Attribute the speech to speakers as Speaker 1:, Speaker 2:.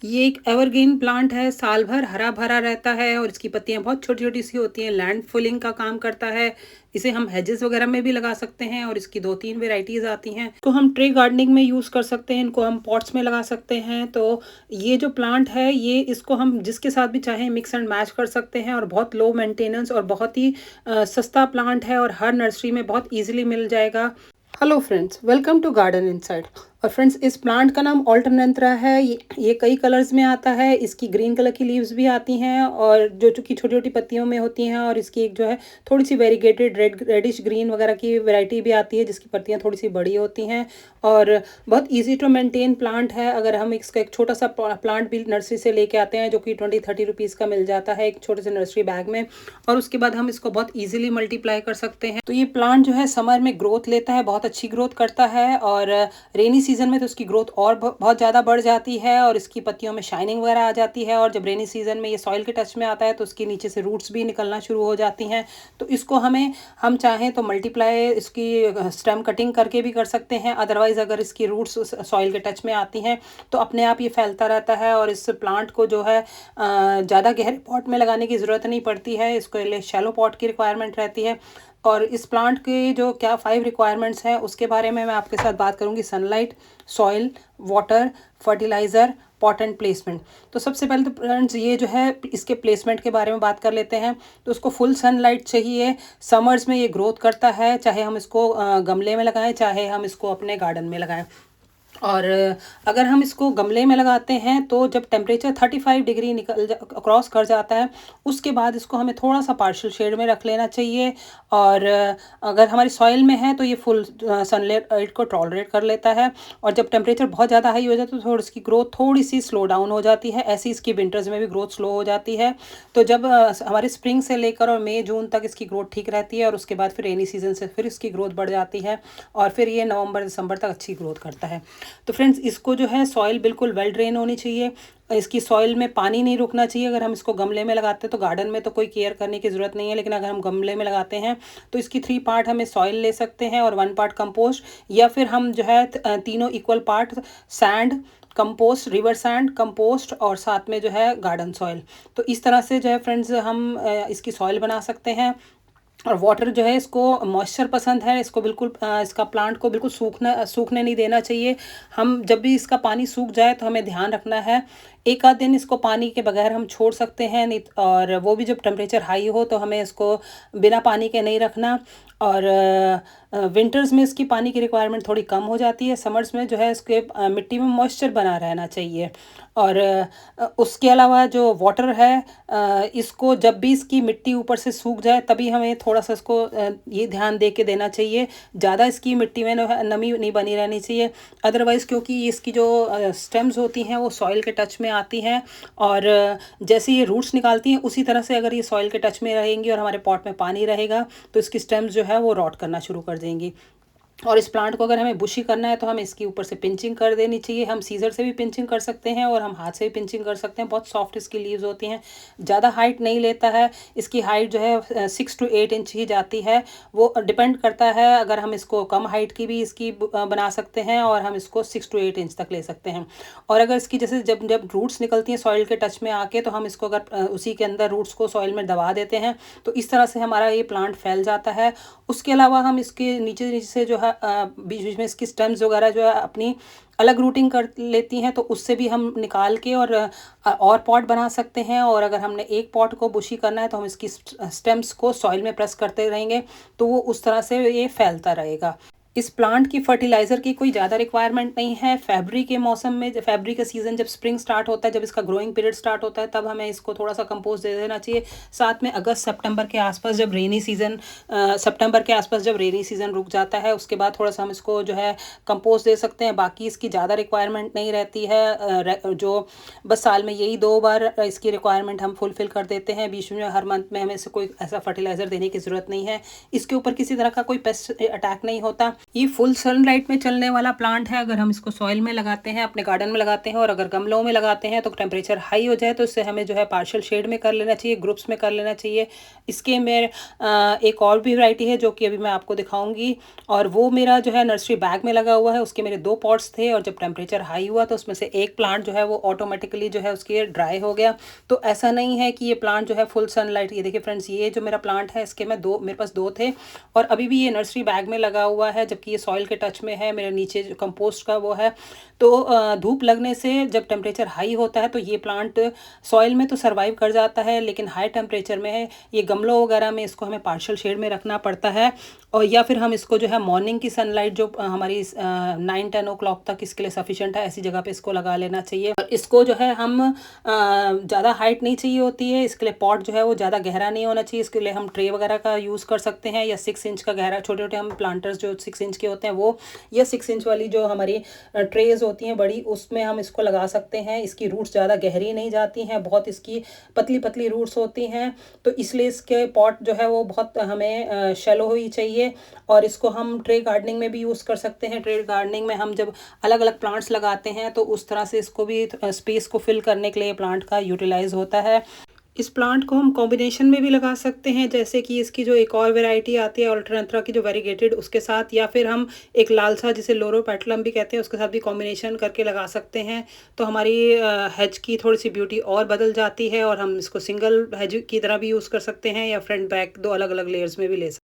Speaker 1: ये एक evergreen plant है, साल भर हरा-भरा रहता है और इसकी पत्तियाँ बहुत छोटी-छोटी सी होती हैं, लैंड फिलिंग का काम करता है। इसे हम हेजेस वगैरह में भी लगा सकते हैं और इसकी 2-3 वैराइटीज़ आती हैं। तो हम ट्री गार्डनिंग में यूज़ कर सकते हैं, इनको हम पॉट्स में लगा सकते हैं। तो ये जो प्लांट है, ये इसको हम जिसके साथ भी चाहें मिक्स एंड मैच कर सकते हैं और बहुत लो मेंटेनेंस और बहुत ही सस्ता प्लांट है और हर नर्सरी में बहुत ईज़िली मिल जाएगा। Hello friends, welcome to garden inside. और फ्रेंड्स, इस प्लांट का नाम ऑल्टरनेंथरा है। ये कई कलर्स में आता है। इसकी ग्रीन कलर की लीव्स भी आती हैं और जो चूँकि छोटी-छोटी पत्तियों में होती हैं, और इसकी एक जो है थोड़ी-सी वेरीगेटेड रेडिश ग्रीन वगैरह की वैरायटी भी आती है जिसकी पत्तियाँ थोड़ी-सी बड़ी होती हैं। और बहुत ईज़ी टू मेंटेन प्लांट है। अगर हम इसका एक छोटा-सा प्लांट भी नर्सरी से लेके आते हैं जो कि 20-30 रुपीज़ का मिल जाता है एक छोटे से नर्सरी बैग में, और उसके बाद हम इसको बहुत ईज़िली मल्टीप्लाई कर सकते हैं। तो ये प्लांट जो है समर में ग्रोथ लेता है, बहुत अच्छी ग्रोथ करता है, और रेनी सीजन में तो इसकी ग्रोथ और बहुत ज़्यादा बढ़ जाती है और इसकी पत्तियों में शाइनिंग वगैरह आ जाती है। और जब रेनी सीजन में ये सॉइल के टच में आता है तो उसके नीचे से रूट्स भी निकलना शुरू हो जाती हैं। तो इसको हम चाहें तो मल्टीप्लाई इसकी स्टेम कटिंग करके भी कर सकते हैं। अदरवाइज़ अगर इसकी रूट्स सॉइल के टच में आती हैं तो अपने आप ये फैलता रहता है और इस प्लांट को जो है ज़्यादा गहरे पॉट में लगाने की ज़रूरत नहीं पड़ती है। इसके लिए शैलो पॉट की रिक्वायरमेंट रहती है। और इस प्लांट के जो क्या 5 रिक्वायरमेंट्स हैं उसके बारे में मैं आपके साथ बात करूंगी। Sunlight, soil, water, fertiliser, pot and placement. तो सबसे पहले तो फ्रेंड्स ये जो है इसके प्लेसमेंट के बारे में बात कर लेते हैं। तो उसको फुल सनलाइट चाहिए। समर्स में ये ग्रोथ करता है, चाहे हम इसको गमले में लगाएं चाहे हम इसको अपने गार्डन में लगाएं। और अगर हम इसको गमले में लगाते हैं तो जब टेम्परेचर 35 डिग्री क्रॉस कर जाता है उसके बाद इसको हमें थोड़ा सा पार्शियल शेड में रख लेना चाहिए। और अगर हमारी सॉइल में है तो ये फुल सनलाइट को टॉलरेट कर लेता है। और जब टेम्परेचर बहुत ज़्यादा हाई हो जाता है तो थोड़ी इसकी ग्रोथ थोड़ी सी स्लो डाउन हो जाती है। ऐसी इसकी विंटर्स में भी ग्रोथ स्लो हो जाती है। तो जब हमारे स्प्रिंग से लेकर और मई जून तक इसकी ग्रोथ ठीक रहती है और उसके बाद फिर रेनी सीजन से फिर इसकी ग्रोथ बढ़ जाती है और फिर ये नवंबर दिसंबर तक अच्छी ग्रोथ करता है। तो फ्रेंड्स, इसको जो है सॉइल बिल्कुल वेल ड्रेन होनी चाहिए। इसकी सॉइल में पानी नहीं रुकना चाहिए। अगर हम इसको गमले में लगाते हैं तो गार्डन में तो कोई केयर करने की ज़रूरत नहीं है, लेकिन अगर हम गमले में लगाते हैं तो इसकी 3 पार्ट हमें सॉइल ले सकते हैं और 1 पार्ट कंपोस्ट, या फिर हम जो है तीनों equal part sand, compost, river sand, compost और साथ में जो है गार्डन सॉइल। तो इस तरह से जो है फ्रेंड्स हम इसकी सॉइल बना सकते हैं। और वाटर जो है, इसको मॉइस्चर पसंद है। इसको बिल्कुल इसका प्लांट को बिल्कुल सूखने नहीं देना चाहिए। हम जब भी इसका पानी सूख जाए तो हमें ध्यान रखना है, एक आध दिन इसको पानी के बगैर हम छोड़ सकते हैं, नहीं और वो भी जब टेम्परेचर हाई हो तो हमें इसको बिना पानी के नहीं रखना। और विंटर्स में इसकी पानी की रिक्वायरमेंट थोड़ी कम हो जाती है। समर्स में जो है इसके मिट्टी में मॉइस्चर बना रहना चाहिए। और उसके अलावा जो वाटर है, इसको जब भी इसकी मिट्टी ऊपर से सूख जाए तभी हमें थोड़ा सा इसको ये ध्यान दे के देना चाहिए। ज़्यादा इसकी मिट्टी में नमी नहीं बनी रहनी चाहिए। अदरवाइज़ क्योंकि इसकी जो स्टेम्स होती हैं वो सॉइल के टच में आती हैं, और जैसे ये रूट्स निकालती हैं उसी तरह से अगर ये सॉइल के टच में रहेंगी और हमारे पॉट में पानी रहेगा तो इसकी स्टेम्स जो है वो रॉट करना शुरू कर देंगी। और इस प्लांट को अगर हमें बुशी करना है तो हमें इसके ऊपर से पिंचिंग कर देनी चाहिए। हम सीजर से भी पिंचिंग कर सकते हैं और हम हाथ से भी पिंचिंग कर सकते हैं। बहुत सॉफ्ट इसकी लीव्स होती हैं, ज़्यादा हाइट नहीं लेता है। इसकी हाइट जो है 6 to 8 इंच ही जाती है। वो डिपेंड करता है, अगर हम इसको कम हाइट की भी इसकी बना सकते हैं और हम इसको 6 to 8 इंच तक ले सकते हैं। और अगर इसकी जैसे जब जब रूट्स निकलती हैं सॉइल के टच में आके तो हम इसको अगर उसी के अंदर रूट्स को सॉइल में दबा देते हैं तो इस तरह से हमारा ये प्लांट फैल जाता है। उसके अलावा हम इसके नीचे नीचे से जो है बीच बीच में इसकी स्टेम्स वगैरह जो है अपनी अलग रूटिंग कर लेती हैं, तो उससे भी हम निकाल के और पॉट बना सकते हैं। और अगर हमने एक पॉट को बुशी करना है तो हम इसकी स्टेम्स को सॉइल में प्रेस करते रहेंगे तो वो उस तरह से ये फैलता रहेगा। इस प्लांट की फर्टिलाइज़र की कोई ज़्यादा रिक्वायरमेंट नहीं है। फरवरी के मौसम में, फरवरी का सीज़न जब स्प्रिंग स्टार्ट होता है, जब इसका ग्रोइंग पीरियड स्टार्ट होता है, तब हमें इसको थोड़ा सा कंपोस्ट दे देना चाहिए। साथ में अगस्त सितंबर के आसपास जब रेनी सीज़न रुक जाता है उसके बाद थोड़ा सा हम इसको जो है कंपोस्ट दे सकते हैं। बाकी इसकी ज़्यादा रिक्वायरमेंट नहीं रहती है। जो बस साल में यही 2 बार इसकी रिक्वायरमेंट हम फुलफ़िल कर देते हैं। बीच में हर मंथ में हमें इसे कोई ऐसा फर्टिलाइज़र देने की ज़रूरत नहीं है। इसके ऊपर किसी तरह का कोई पेस्ट अटैक नहीं होता। ये फुल सनलाइट में चलने वाला प्लांट है। अगर हम इसको सॉइल में लगाते हैं, अपने गार्डन में लगाते हैं और अगर गमलों में लगाते हैं तो टेम्परेचर हाई हो जाए तो इससे हमें जो है पार्शियल शेड में कर लेना चाहिए, ग्रुप्स में कर लेना चाहिए। इसके में एक और भी वैरायटी है जो कि अभी मैं आपको दिखाऊंगी, और वो मेरा जो है नर्सरी बैग में लगा हुआ है। उसके मेरे 2 पॉट्स थे और जब टेम्परेचर हाई हुआ तो उसमें से एक प्लांट जो है वो ऑटोमेटिकली जो है उसकी ड्राई हो गया। तो ऐसा नहीं है कि ये प्लांट जो है फुल सनलाइट, ये देखिए फ्रेंड्स, ये जो मेरा प्लांट है इसके मैं 2, मेरे पास 2 थे और अभी भी ये नर्सरी बैग में लगा हुआ है, जबकि ये सॉइल के टच में है। मेरे नीचे जो कंपोस्ट का वो है, तो धूप लगने से जब टेम्परेचर हाई होता है तो ये प्लांट सॉइल में तो सर्वाइव कर जाता है, लेकिन हाई टेम्परेचर में है ये गमलों वगैरह में इसको हमें पार्शियल शेड में रखना पड़ता है। और या फिर हम इसको जो है मॉर्निंग की सनलाइट जो हमारी 9-10 ओ क्लॉक तक इसके लिए सफिशिएंट है, ऐसी जगह पे इसको लगा लेना चाहिए। और इसको जो है हम ज़्यादा हाइट नहीं चाहिए होती है, इसके लिए पॉट जो है वो ज़्यादा गहरा नहीं होना चाहिए। इसके लिए हम ट्रे वगैरह का यूज़ कर सकते हैं, या 6 इंच का गहरा, छोटे छोटे हम प्लांटर्स जो 6 इंच के होते हैं वो, या 6 इंच वाली जो हमारी ट्रेज होती हैं बड़ी, उसमें हम इसको लगा सकते हैं। इसकी रूट्स ज़्यादा गहरी नहीं जाती हैं, बहुत इसकी पतली पतली रूट्स होती हैं, तो इसलिए इसके पॉट जो है वो बहुत हमें शैलो ही चाहिए। और इसको हम ट्रे गार्डनिंग में भी यूज़ कर सकते हैं। ट्रे गार्डनिंग में हम जब अलग अलग प्लांट्स लगाते हैं तो उस तरह से इसको भी स्पेस को फिल करने के लिए प्लांट का यूटिलाइज होता है। इस प्लांट को हम कॉम्बिनेशन में भी लगा सकते हैं, जैसे कि इसकी जो एक और वैरायटी आती है अल्टरनेथरा की जो वेरीगेटेड, उसके साथ, या फिर हम एक लालसा जिसे लोरोपेटलम भी कहते हैं उसके साथ भी कॉम्बिनेशन करके लगा सकते हैं। तो हमारी हेज की थोड़ी सी ब्यूटी और बदल जाती है, और हम इसको सिंगल हेज की तरह भी यूज़ कर सकते हैं या फ्रंट बैक 2 अलग अलग लेयर्स में भी ले सकते हैं।